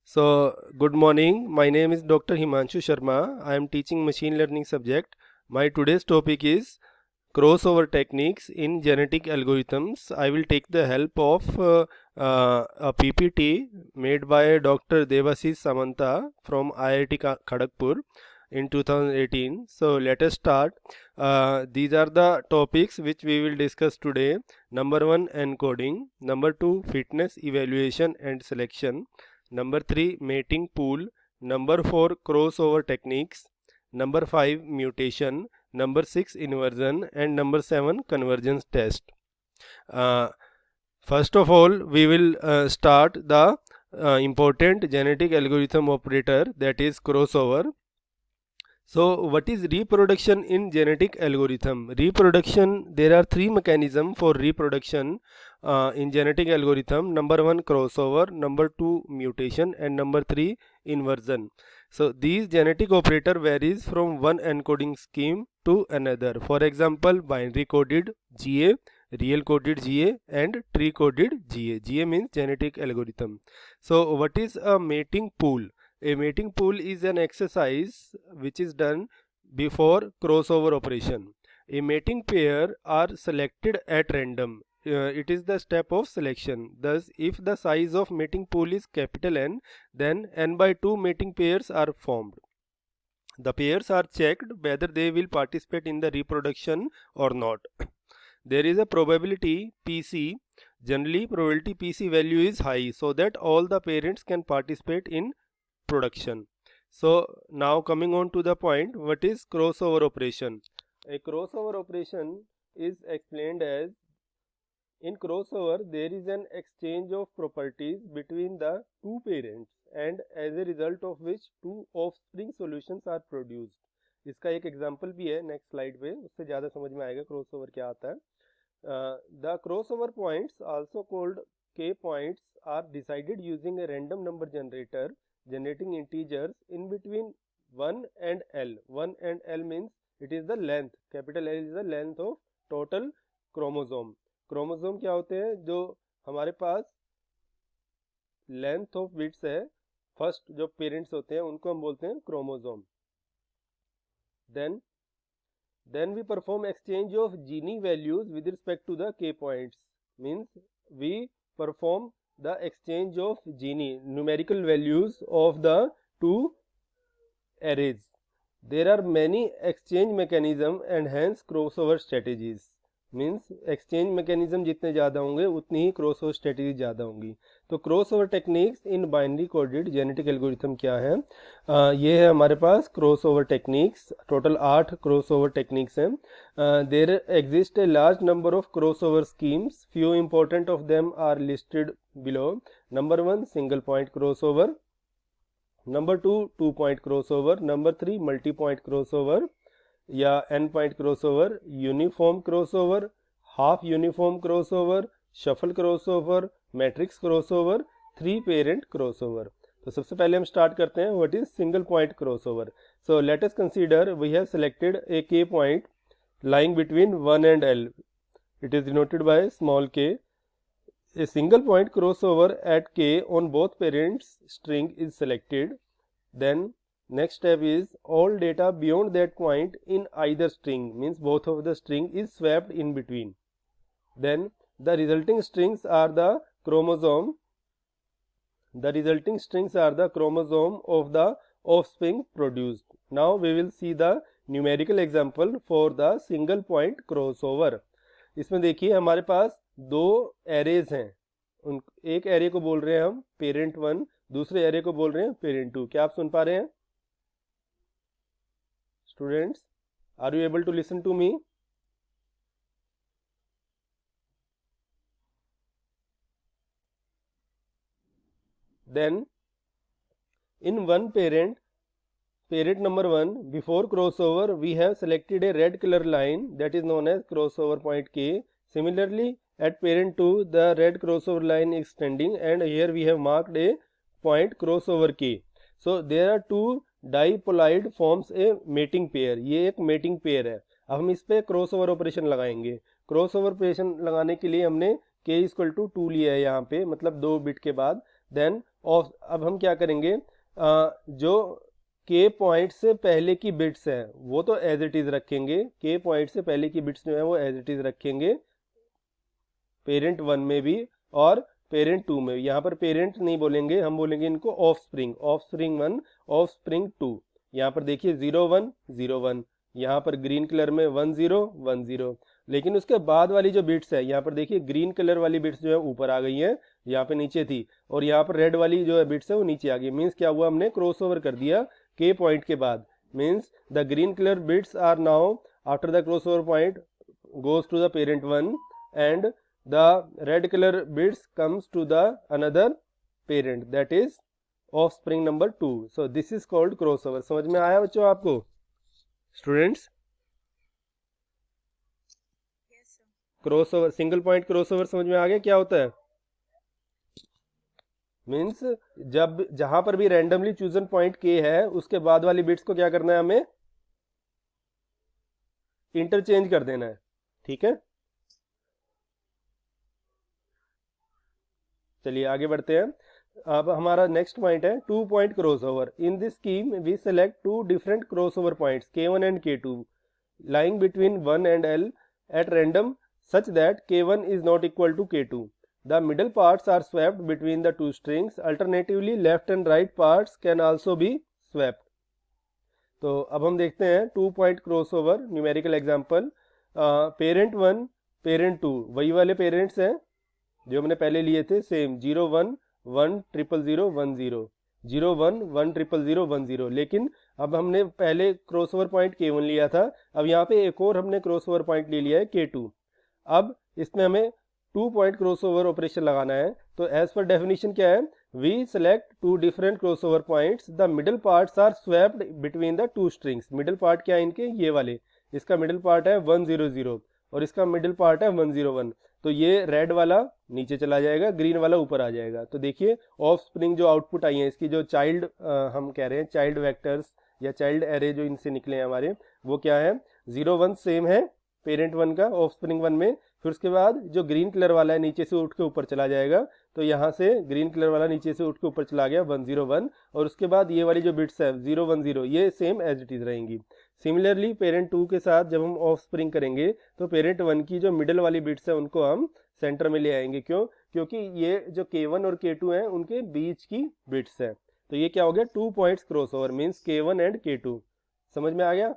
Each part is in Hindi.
So, good morning. My name is Dr. Himanshu Sharma. I am teaching machine learning subject. My today's topic is crossover techniques in genetic algorithms. I will take the help of a PPT made by Dr. Devasis Samanta from IIT Kharagpur in 2018. So let us start. These are the topics which we will discuss today. Number 1, encoding. Number 2, fitness evaluation and selection. Number 3, mating pool. Number 4, crossover techniques. Number 5, mutation. Number 6, inversion. And number 7, convergence test. Uh, First of all, we will start the important genetic algorithm operator, that is crossover. So what is reproduction in genetic algorithm? Reproduction, there are three mechanisms for reproduction in genetic algorithm. Number 1, crossover. Number 2, mutation. And number 3, inversion. So these genetic operator varies from one encoding scheme to another. For example, binary coded GA, real coded GA, and tree coded GA. GA means genetic algorithm. So what is a mating pool? A mating pool is an exercise which is done before crossover operation. A mating pair are selected at random. It is the step of selection. Thus, if the size of mating pool is capital N, then n by 2 mating pairs are formed. The pairs are checked whether they will participate in the reproduction or not. There is a probability PC. Generally, probability PC value is high so that all the parents can participate in production. So now coming on to the point, what is crossover operation? A crossover operation is explained as, in crossover there is an exchange of properties between the two parents and as a result of which two offspring solutions are produced. इसका एक एग्जांपल भी है नेक्स्ट स्लाइड पे, उससे ज़्यादा समझ में आएगा क्रॉसओवर क्या आता है. The crossover points, also called K points, are decided using a random number generator generating integers in between 1 and L. 1 and L means it is the length. Capital L is the length of total chromosome. Chromosome क्या होते हैं? जो हमारे पास लेंथ ऑफ बिट्स है, फर्स्ट जो पेरेंट्स होते हैं उनको हम बोलते हैं chromosome. Then we perform exchange of Gini values with respect to the K points. Means we perform the exchange of Gini, numerical values of the two arrays. There are many exchange mechanism and hence crossover strategies. Means exchange mechanism जितने ज़्यादा होंगे उतनी ही क्रॉसओवर स्ट्रेटेजी ज़्यादा होंगी. तो crossover techniques in binary coded genetic algorithm क्या है? ये है हमारे पास crossover techniques. Total 8 crossover techniques हैं. There exist a large number of crossover schemes. Few important of them are listed below. Number 1, single point crossover. Number 2, 2 point crossover. Number 3, multi point crossover या N point crossover. Uniform crossover, half uniform crossover, shuffle crossover, matrix crossover, 3 parent crossover. तो सबसे पहले हम स्टार्ट करते हैं what is single point crossover. So let us consider we have selected a K point lying between 1 and L. It is denoted by small k. A single point crossover at k on both parents string is selected. Then next step is all data beyond that point in either string, means both of the string is swapped in between. Then the resulting strings are the chromosome. The resulting strings are the chromosome of the offspring produced. Now we will see the numerical example for the single point crossover. इसमें देखिए हमारे पास दो एरेज हैं. एक एरे को बोल रहे हैं हम पेरेंट 1, दूसरे एरे को बोल रहे हैं पेरेंट 2. क्या आप सुन पा रहे हैं students? Are you able to listen to me? Then in one parent number 1, before crossover we have selected a red color line that is known as crossover point K. Similarly at parent 2 the red crossover line is extending and here we have marked a point crossover K. So there are two diploid forms a mating pair. ये एक mating pair है. अब हम इस पे crossover operation लगाएंगे. crossover operation लगाने के लिए हमने K इक्वल टू 2 लिया है यहाँ पे, मतलब 2 बिट के बाद. Then ऑफ, अब हम क्या करेंगे, जो के पॉइंट से पहले की बिट्स है वो तो एज इट इज रखेंगे, के पॉइंट से पहले की बिट्स जो है वो एज इट इज रखेंगे पेरेंट 1 में भी और पेरेंट 2 में भी। यहाँ पर पेरेंट नहीं बोलेंगे, हम बोलेंगे इनको ऑफ स्प्रिंग 1, ऑफ स्प्रिंग 2। यहाँ पर देखिए 0 1 0 1, यहाँ पर ग्रीन कलर में 1 0 1 0। लेकिन उसके बाद वाली जो बिट्स है, यहाँ पर देखिए ग्रीन कलर वाली बिट्स जो है ऊपर आ गई हैं, यहाँ पे नीचे थी, और यहाँ पर रेड वाली जो है बिट्स है वो नीचे आ गई। मीन्स क्या हुआ, हमने क्रॉस ओवर कर दिया के पॉइंट के बाद। Means the green colour bits are now after the cross over point goes to the parent 1 and the red color bits comes to the another parent, that is offspring number 2. So this is called crossover. समझ में आया बच्चों आपको students? Crossover, single point crossover समझ में आ गया क्या होता है? मीन्स जब जहां पर भी रैंडमली चूजन पॉइंट के है उसके बाद वाली बिट्स को क्या करना है, हमें इंटरचेंज कर देना है। ठीक है, चलिए आगे बढ़ते हैं। अब हमारा नेक्स्ट पॉइंट है 2 point crossover. In this scheme we select 2 different crossover points K1 and K2 lying between 1 and L at random such that K1 is not equal to K2. The middle parts are swapped between the two strings. Alternatively, left and right parts can also be swapped. तो अब हम देखते हैं 2 point crossover numerical example. Parent 1 parent 2 वही वाले पेरेंट्स हैं जो हमने पहले लिए थे, सेम 0 1 1 0 0 1 0 0 1 1 0 0 1 0। लेकिन अब हमने पहले क्रॉसओवर पॉइंट K1 लिया था, अब यहाँ पे एक और हमने क्रॉसओवर पॉइंट ले लिया है K2। अब इसमें हमें 2 पॉइंट क्रॉसओवर ऑपरेशन लगाना है। तो एज पर डेफिनेशन क्या है, we select 2 different crossover points, the middle parts are swapped between the 2 strings. Middle part क्या है इनके, ये वाले, इसका मिडल पार्ट है 1 0 0 और इसका मिडल पार्ट है 1 0 1। तो ये रेड वाला नीचे चला जाएगा, ग्रीन वाला ऊपर आ जाएगा। तो देखिए ऑफ स्प्रिंग जो आउटपुट आई है इसकी, जो चाइल्ड हम कह रहे हैं चाइल्ड वेक्टर्स या चाइल्ड एरे जो इनसे निकले हैं हमारे, वो क्या है 0 1 सेम है पेरेंट 1 का ऑफ स्प्रिंग 1 में। फिर उसके बाद जो ग्रीन कलर वाला है नीचे से उठ के ऊपर चला जाएगा, तो यहाँ से ग्रीन कलर वाला नीचे से उठ के ऊपर चला गया 1 0 1, और उसके बाद ये वाली जो बिट्स है 0 1 0 ये सेम एज इट इज रहेंगी। सिमिलरली पेरेंट 2 के साथ जब हम ऑफ स्प्रिंग करेंगे तो पेरेंट 1 की जो मिडल वाली बिट्स है उनको हम सेंटर में ले आएंगे। क्यों? क्योंकि ये जो K1 और K2 हैं उनके बीच की बिट्स है। तो ये क्या हो गया 2 points crossover, means K1 and K2। समझ में आ गया?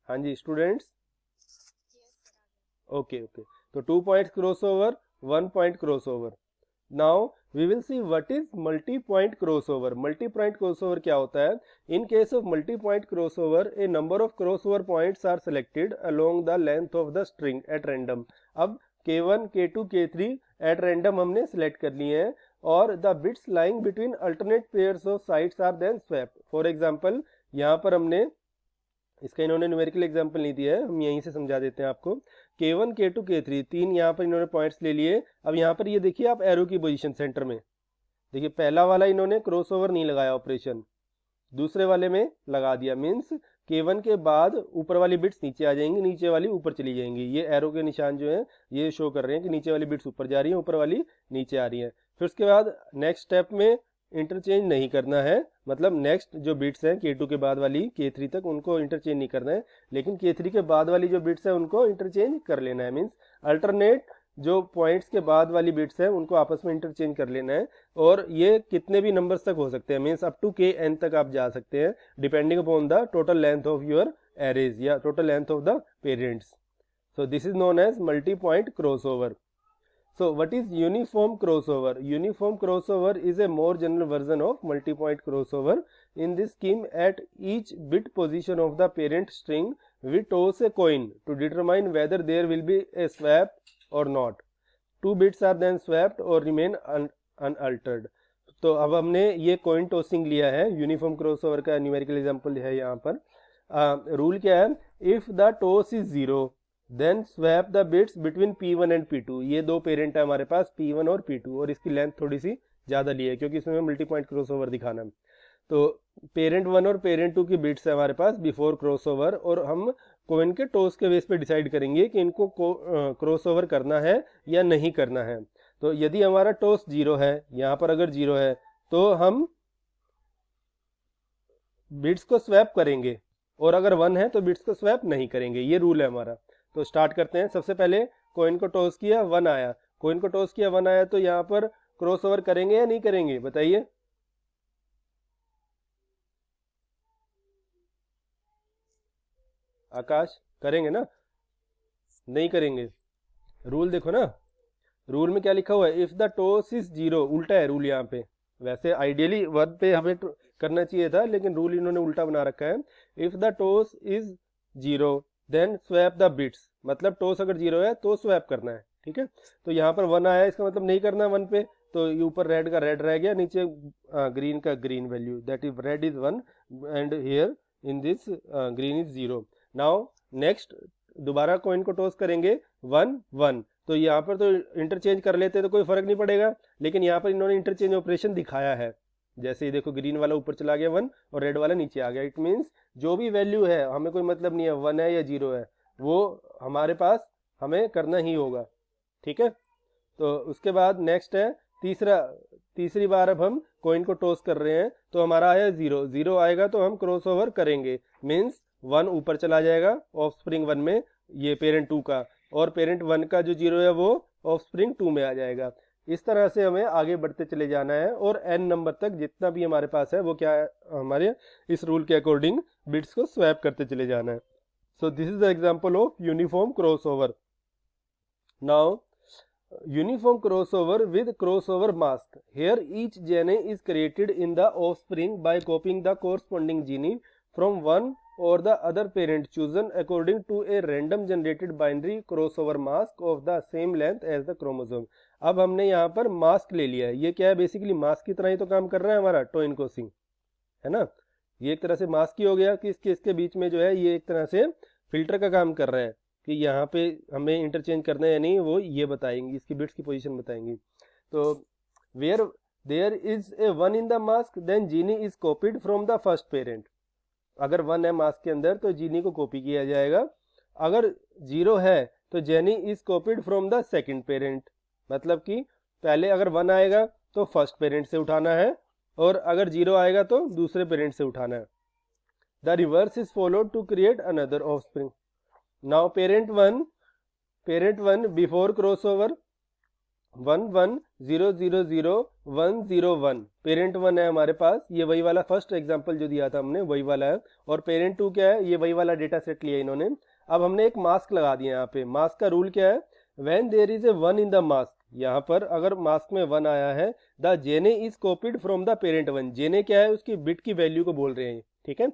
हाँ जी स्टूडेंट्स, ओके ओके। तो 2 point crossover, 1 point crossover. Now we will see what is multi point crossover. Multi point crossover क्या होता है? In case of multi point crossover a number of crossover points are selected along the length of the string at random. अब K1 K2 K3 at random हमने सेलेक्ट कर लिए हैं और the bits lying between alternate pairs of sides are then swapped. For example यहाँ पर हमने, इसका इन्होंने न्यूमेरिकल एग्जांपल नहीं दिया है, हम यहीं से समझा देते हैं आपको। K1 K2 K3 तीन यहाँ पर इन्होंने पॉइंट्स ले लिए। अब यहाँ पर ये देखिए आप एरो की पोजीशन सेंटर में देखिए, पहला वाला इन्होंने क्रॉसओवर नहीं लगाया ऑपरेशन, दूसरे वाले में लगा दिया। मीन्स K1 के बाद ऊपर वाली बिट्स नीचे आ जाएंगी, नीचे वाली ऊपर चली जाएंगी। ये एरो के निशान जो है ये शो कर रहे हैं कि नीचे वाली बिट्स ऊपर जा रही है, ऊपर वाली नीचे आ रही है। फिर उसके बाद नेक्स्ट स्टेप में इंटरचेंज नहीं करना है, मतलब नेक्स्ट जो बिट्स हैं K2 के बाद वाली K3 तक उनको इंटरचेंज नहीं करना है, लेकिन K3 के बाद वाली जो बिट्स है उनको इंटरचेंज कर लेना है। मीन्स अल्टरनेट जो पॉइंट्स के बाद वाली बिट्स है उनको आपस में इंटरचेंज कर लेना है। और ये कितने भी नंबर्स तक हो सकते हैं, मीन्स अप टू Kn तक आप जा सकते हैं, depending upon the total length of your arrays या total length of the parents. So this is known as multi point crossover. So what is uniform crossover? Uniform crossover is a more general version of multi-point crossover. In this scheme, at each bit position of the parent string, we toss a coin to determine whether there will be a swap or not. 2 bits are then swapped or remain unaltered. तो अब हमने ये coin tossing लिया है, यूनिफॉर्म क्रॉसओवर का न्यूमेरिकल एग्जांपल है यहाँ पर। रूल क्या है? If the toss is 0 then swap the bits between P1 and P2। ये दो पेरेंट है हमारे पास P1 और P2, और इसकी लेंथ थोड़ी सी ज़्यादा ली है क्योंकि इसमें मल्टी पॉइंट क्रॉसओवर दिखाना है। तो पेरेंट 1 और पेरेंट 2 की बिट्स है हमारे पास बिफोर क्रॉसओवर, और हम कोइन के टॉस के बेस पे डिसाइड करेंगे कि इनको क्रॉसओवर करना है या नहीं करना है। तो यदि हमारा टोस 0 है, यहाँ पर अगर 0 है तो हम बिट्स को स्वैप करेंगे, और अगर 1 है तो बिट्स को स्वैप नहीं करेंगे। ये रूल है हमारा। तो स्टार्ट करते हैं। सबसे पहले कॉइन को टॉस किया, 1 आया। कॉइन को टॉस किया, 1 आया, तो यहाँ पर क्रॉस ओवर करेंगे या नहीं करेंगे, बताइए। आकाश, करेंगे ना? नहीं करेंगे। रूल देखो ना, रूल में क्या लिखा हुआ है, इफ द टॉस इज 0, उल्टा है रूल यहाँ पे। वैसे आइडियली 1 पे हमें करना चाहिए था, लेकिन रूल इन्होंने उल्टा बना रखा है। If the toss is 0 then swap the bits, मतलब टॉस अगर 0 है तो स्वैप करना है, ठीक है। तो यहाँ पर 1 आया, इसका मतलब नहीं करना 1 पे, तो ये ऊपर रेड का रेड रह गया, नीचे ग्रीन का green value, that is red is 1 and here in this green is 0। Now next दोबारा कॉइन को टॉस करेंगे, 1 1, तो यहाँ पर तो इंटरचेंज कर लेते तो कोई फर्क नहीं पड़ेगा, लेकिन यहाँ पर इन्होंने इंटरचेंज ऑपरेशन दिखाया है। जैसे ही देखो, ग्रीन वाला ऊपर चला गया 1 और रेड वाला नीचे आ गया। इट मीन्स जो भी वैल्यू है, हमें कोई मतलब नहीं है 1 है या 0 है, वो हमारे पास हमें करना ही होगा, ठीक है। तो उसके बाद नेक्स्ट है तीसरी बार अब हम कॉइन को टॉस कर रहे हैं, तो हमारा आया 0 0 आएगा तो हम क्रॉस ओवर करेंगे, मीन्स 1 ऊपर चला जाएगा ऑफ स्प्रिंग 1 में, ये पेरेंट 2 का, और पेरेंट 1 का जो 0 है वो ऑफ स्प्रिंग 2 में आ जाएगा। इस तरह से हमें आगे बढ़ते चले जाना है, और n नंबर तक जितना भी हमारे पास है वो क्या है, हमारे इस रूल के अकॉर्डिंग बिट्स को स्वैप करते चले जाना है। सो this is the example of uniform crossover. Now uniform crossover with crossover mask, here each gene is created in the offspring by copying the corresponding gene from one or the other parent chosen according to a random generated binary crossover mask of the same length as the chromosome। अब हमने यहाँ पर मास्क ले लिया है। ये क्या है, बेसिकली मास्क की तरह ही तो काम कर रहा है हमारा टो इनकोसिंग, है ना। ये एक तरह से मास्क ही हो गया कि इसके बीच में जो है ये एक तरह से फिल्टर का काम कर रहा है कि यहाँ पे हमें इंटरचेंज करना है या नहीं, वो ये बताएंगी, इसकी बिट्स की पोजीशन बताएंगी। तो where there is a 1 in the mask then gene is copied from the first parent. अगर 1 है मास्क के अंदर तो जीनी को कॉपी किया जाएगा, अगर 0 है तो jenny is copied from the second parent, मतलब कि पहले अगर 1 आएगा तो फर्स्ट पेरेंट से उठाना है, और अगर 0 आएगा तो दूसरे पेरेंट से उठाना है। The reverse is followed to create another offspring. Now parent 1 before crossover 1 1 0 0 0 1 0 1, parent 1 है हमारे पास, ये वही वाला फर्स्ट एग्जांपल जो दिया था हमने वही वाला है। और पेरेंट 2 क्या है, ये वही वाला डेटा सेट लिया इन्होंने। अब हमने एक मास्क लगा दिया यहाँ पे। मास्क का रूल क्या है, when there is a 1 in the mask, यहाँ पर अगर मास्क में 1 आया है, द जेने is copied from the parent 1। जेने क्या है, उसकी बिट की वैल्यू को बोल रहे हैं, ठीक है।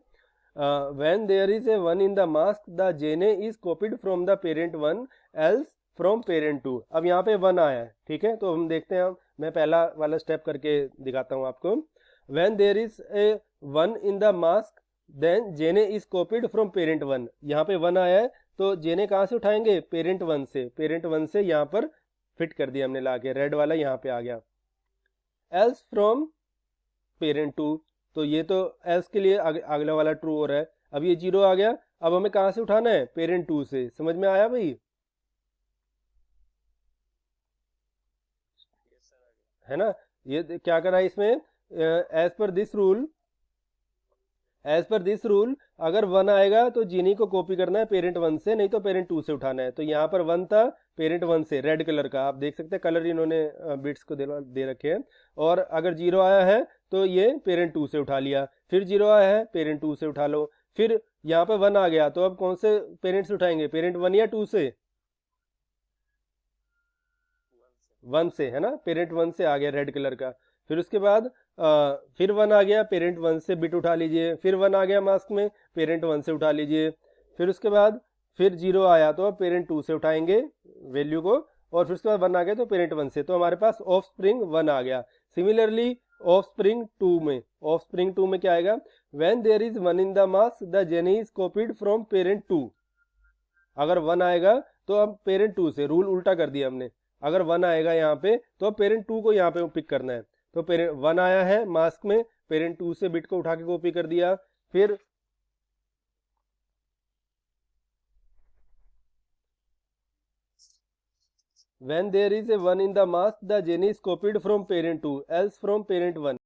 when there is a 1 in the mask the gene is copied from the parent 1 else from parent 2। अब यहाँ पे 1 आया है, ठीक है। तो हम देखते हैं, मैं पहला वाला स्टेप करके दिखाता हूँ आपको। when there is a 1 in the mask then gene is copied from parent 1। यहाँ पे 1 आया है तो जेने कहाँ से उठाएंगे, पेरेंट 1 से। पेरेंट 1 से यहाँ पर फिट कर दिया हमने लाके, रेड वाला यहाँ पे आ गया। else from पेरेंट 2, तो ये तो एल्स के लिए अगला वाला ट्रू हो रहा है। अब ये 0 आ गया, अब हमें कहाँ से उठाना है, पेरेंट 2 से। समझ में आया भाई, है ना। ये क्या करा है इसमें, एज पर दिस रूल अगर 1 आएगा तो जीनी को कॉपी करना है पेरेंट 1 से, नहीं तो पेरेंट 2 से उठाना है। तो यहाँ पर 1 था पेरेंट 1 से, रेड कलर का, आप देख सकते हैं कलर इन्होंने बिट्स को दे रखे हैं। और अगर 0 आया है तो ये पेरेंट 2 से उठा लिया, फिर 0 आया है पेरेंट 2 से उठा लो, फिर यहाँ पे 1 आ गया तो अब कौन से पेरेंट से उठाएंगे, पेरेंट 1 या 2 से, 1 से, है ना। पेरेंट 1 से आ गया रेड कलर का। फिर उसके बाद फिर 1 आ गया, पेरेंट 1 से बिट उठा लीजिए, फिर 1 आ गया मास्क में, पेरेंट 1 से उठा लीजिए। फिर उसके बाद फिर 0 आया तो अब पेरेंट 2 से उठाएंगे वैल्यू को, और फिर उसके बाद 1 आ गया तो पेरेंट 1 से, तो हमारे पास ऑफ स्प्रिंग 1 आ गया। सिमिलरली ऑफ स्प्रिंग 2 में क्या आएगा, when there is 1 in the mask the gene is copied from parent 2। अगर 1 आएगा तो अब पेरेंट 2 से, रूल उल्टा कर दिया हमने। अगर 1 आएगा यहाँ पे तो अब पेरेंट 2 को यहाँ पे पिक करना है। तो पेरेंट 1 आया है मास्क में, पेरेंट 2 से बिट को उठा के कॉपी कर दिया, फिर When there is a 1 in the mass, the gene is copied from parent 2, else from parent 1.